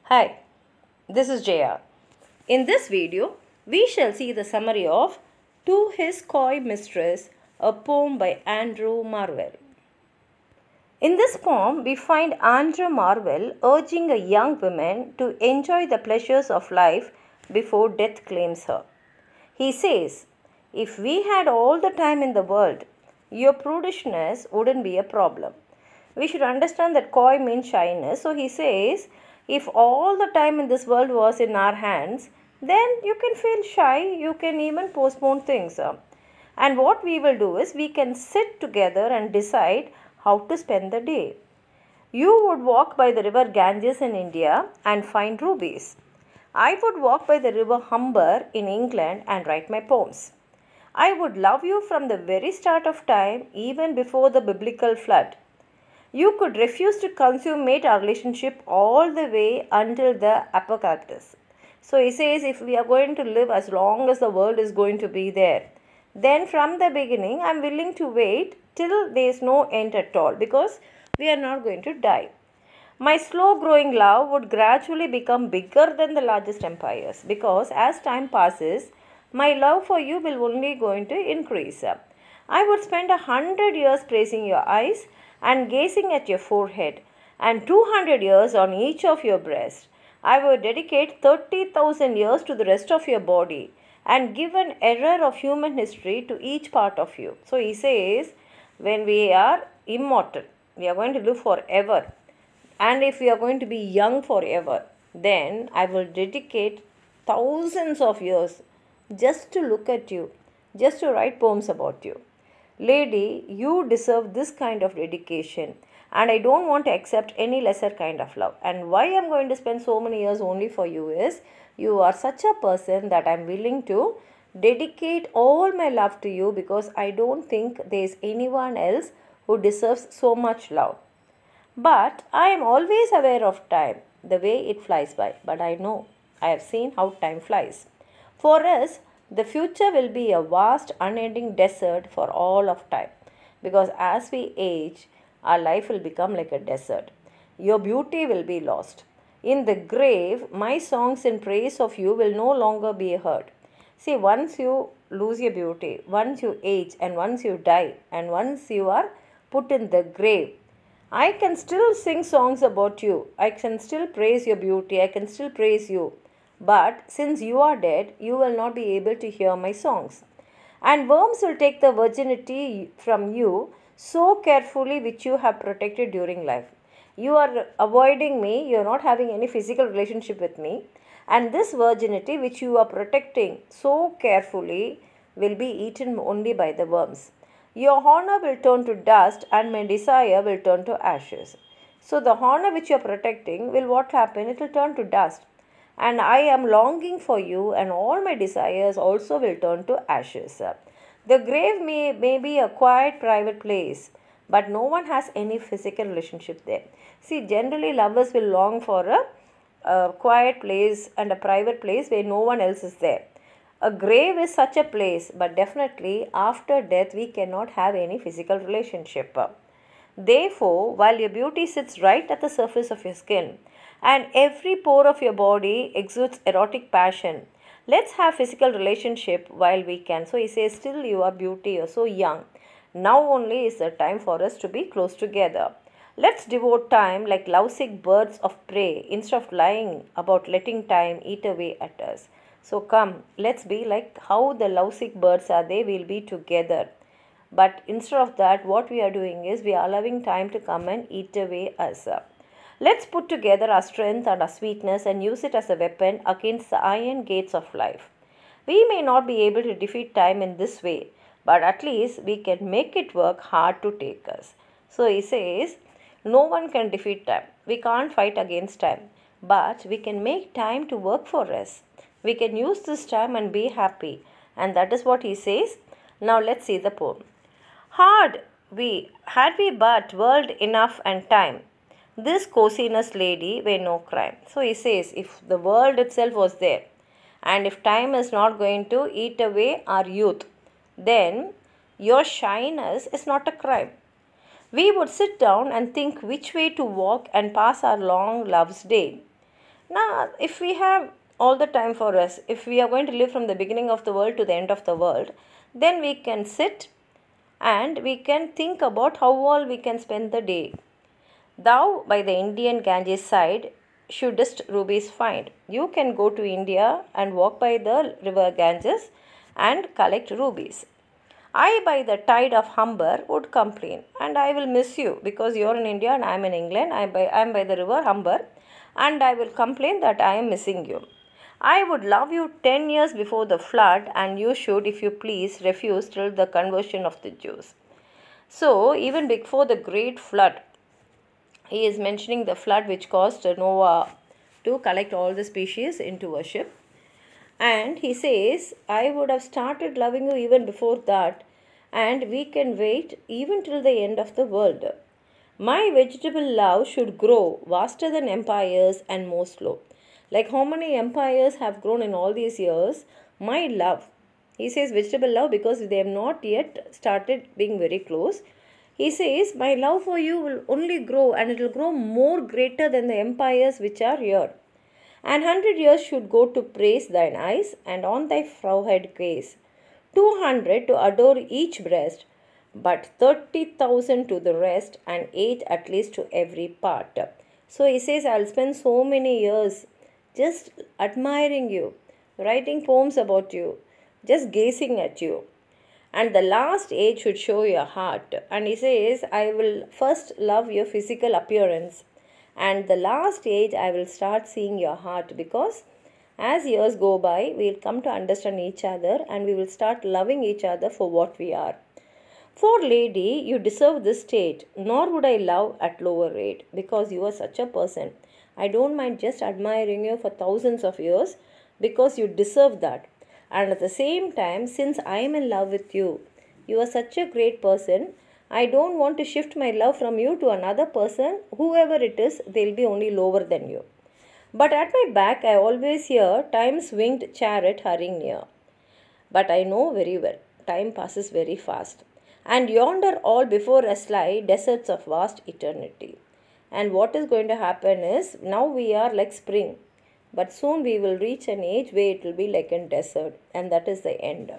Hi, this is Jaya. In this video, we shall see the summary of To His Coy Mistress, a poem by Andrew Marvell. In this poem, we find Andrew Marvell urging a young woman to enjoy the pleasures of life before death claims her. He says, if we had all the time in the world, your prudishness wouldn't be a problem. We should understand that coy means shyness. So he says, if all the time in this world was in our hands, then you can feel shy, you can even postpone things. And what we will do is we can sit together and decide how to spend the day. You would walk by the river Ganges in India and find rubies. I would walk by the river Humber in England and write my poems. I would love you from the very start of time, even before the biblical flood. You could refuse to consummate our relationship all the way until the apocalypse. So he says, if we are going to live as long as the world is going to be there, then from the beginning I am willing to wait till there is no end at all, because we are not going to die. My slow growing love would gradually become bigger than the largest empires, because as time passes, my love for you will only going to increase. I would spend 100 years praising your eyes and gazing at your forehead, and 200 years on each of your breasts. I would dedicate 30,000 years to the rest of your body and give an era of human history to each part of you. So he says, when we are immortal, we are going to live forever. And if we are going to be young forever, then I will dedicate thousands of years just to look at you, just to write poems about you. Lady, you deserve this kind of dedication, and I don't want to accept any lesser kind of love. And why I'm going to spend so many years only for you is, you are such a person that I'm willing to dedicate all my love to you, because I don't think there is anyone else who deserves so much love. But I am always aware of time, the way it flies by. But I know, I have seen how time flies. For us, the future will be a vast, unending desert for all of time, because as we age, our life will become like a desert. Your beauty will be lost. In the grave, my songs in praise of you will no longer be heard. See, once you lose your beauty, once you age, and once you die, and once you are put in the grave, I can still sing songs about you. I can still praise your beauty. I can still praise you. But since you are dead, you will not be able to hear my songs. And worms will take the virginity from you so carefully, which you have protected during life. You are avoiding me, you are not having any physical relationship with me. And this virginity which you are protecting so carefully will be eaten only by the worms. Your honor will turn to dust, and my desire will turn to ashes. So the honor which you are protecting will what happen? It will turn to dust. And I am longing for you, and all my desires also will turn to ashes. The grave may be a quiet private place, but no one has any physical relationship there. See, generally lovers will long for a quiet place and a private place where no one else is there. A grave is such a place, but definitely after death we cannot have any physical relationship. Therefore, while your beauty sits right at the surface of your skin, and every pore of your body exudes erotic passion, let's have physical relationship while we can. So he says, still you are beauty, you're so young. Now only is the time for us to be close together. Let's devote time like lovesick birds of prey, instead of lying about letting time eat away at us. So come, let's be like how the lovesick birds are, they will be together. But instead of that, what we are doing is we are allowing time to come and eat away us. Let's put together our strength and our sweetness and use it as a weapon against the iron gates of life. We may not be able to defeat time in this way, but at least we can make it work hard to take us. So he says, no one can defeat time. We can't fight against time, but we can make time to work for us. We can use this time and be happy. And that is what he says. Now let's see the poem. Had we but world enough and time, this coziness, lady, were no crime. So he says, if the world itself was there, and if time is not going to eat away our youth, then your shyness is not a crime. We would sit down and think which way to walk and pass our long love's day. Now, if we have all the time for us, if we are going to live from the beginning of the world to the end of the world, then we can sit and we can think about how all we can spend the day. Thou by the Indian Ganges side shouldst rubies find. You can go to India and walk by the river Ganges and collect rubies. I by the tide of Humber would complain, and I will miss you because you are in India and I am in England. I am by the river Humber, and I will complain that I am missing you. I would love you 10 years before the flood, and you should, if you please, refuse till the conversion of the Jews. So, even before the great flood, he is mentioning the flood which caused Noah to collect all the species into a ship. And he says, I would have started loving you even before that, and we can wait even till the end of the world. My vegetable love should grow vaster than empires and more slow. Like how many empires have grown in all these years, my love. He says vegetable love because they have not yet started being very close. He says, my love for you will only grow, and it will grow more greater than the empires which are here. And 100 years should go to praise thine eyes, and on thy forehead gaze. 200 to adore each breast, but 30,000 to the rest, and 8 at least to every part. So he says, I'll spend so many years just admiring you, writing poems about you, just gazing at you. And the last age should show your heart. And he says, I will first love your physical appearance, and the last age I will start seeing your heart, because as years go by, we will come to understand each other and we will start loving each other for what we are. For lady, you deserve this state, nor would I love at lower rate, because you are such a person. I don't mind just admiring you for thousands of years, because you deserve that. And at the same time, since I am in love with you, you are such a great person, I don't want to shift my love from you to another person. Whoever it is, they'll be only lower than you. But at my back, I always hear time's winged chariot hurrying near. But I know very well, time passes very fast. And yonder all before us lie deserts of vast eternity. And what is going to happen is, now we are like spring. But soon we will reach an age where it will be like a desert, and that is the end.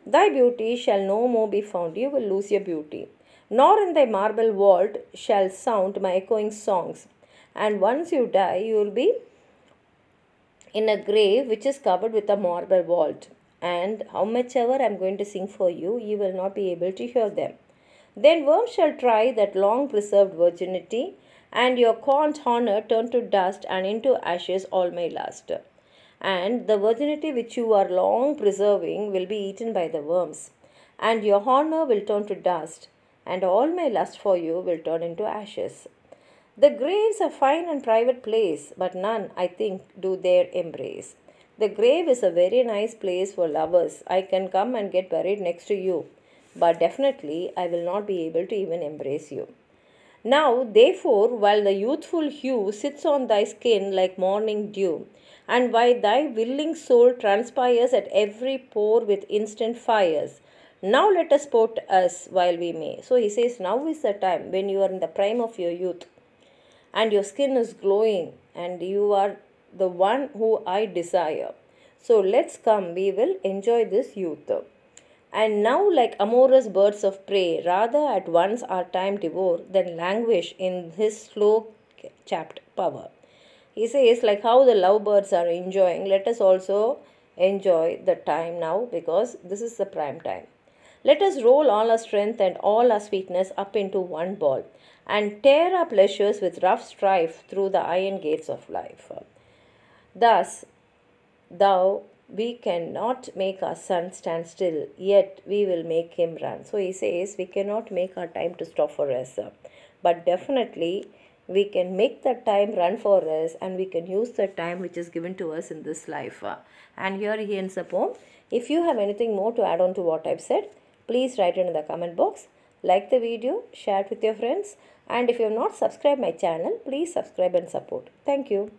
Thy beauty shall no more be found, you will lose your beauty. Nor in thy marble vault shall sound my echoing songs. And once you die, you will be in a grave which is covered with a marble vault. And how much ever I am going to sing for you, you will not be able to hear them. Then worms shall try that long preserved virginity, and your corned honor turn to dust, and into ashes all my lust. And the virginity which you are long preserving will be eaten by the worms, and your honor will turn to dust, and all my lust for you will turn into ashes. The grave's a fine and private place, but none, I think, do there embrace. The grave is a very nice place for lovers. I can come and get buried next to you, but definitely I will not be able to even embrace you. Now, therefore, while the youthful hue sits on thy skin like morning dew, and while thy willing soul transpires at every pore with instant fires, now let us sport us while we may. So he says, now is the time when you are in the prime of your youth, and your skin is glowing, and you are the one who I desire. So let's come, we will enjoy this youth. And now, like amorous birds of prey, rather at once our time devour than languish in his slow chapped power. He says, like how the lovebirds are enjoying, let us also enjoy the time now, because this is the prime time. Let us roll all our strength and all our sweetness up into one ball, and tear our pleasures with rough strife through the iron gates of life. Thus, thou we cannot make our sun stand still, yet we will make him run. So he says we cannot make our time to stop for us, but definitely we can make the time run for us, and we can use the time which is given to us in this life. And here he ends the poem. If you have anything more to add on to what I've said, please write it in the comment box. Like the video, share it with your friends, and if you have not subscribed my channel, please subscribe and support. Thank you.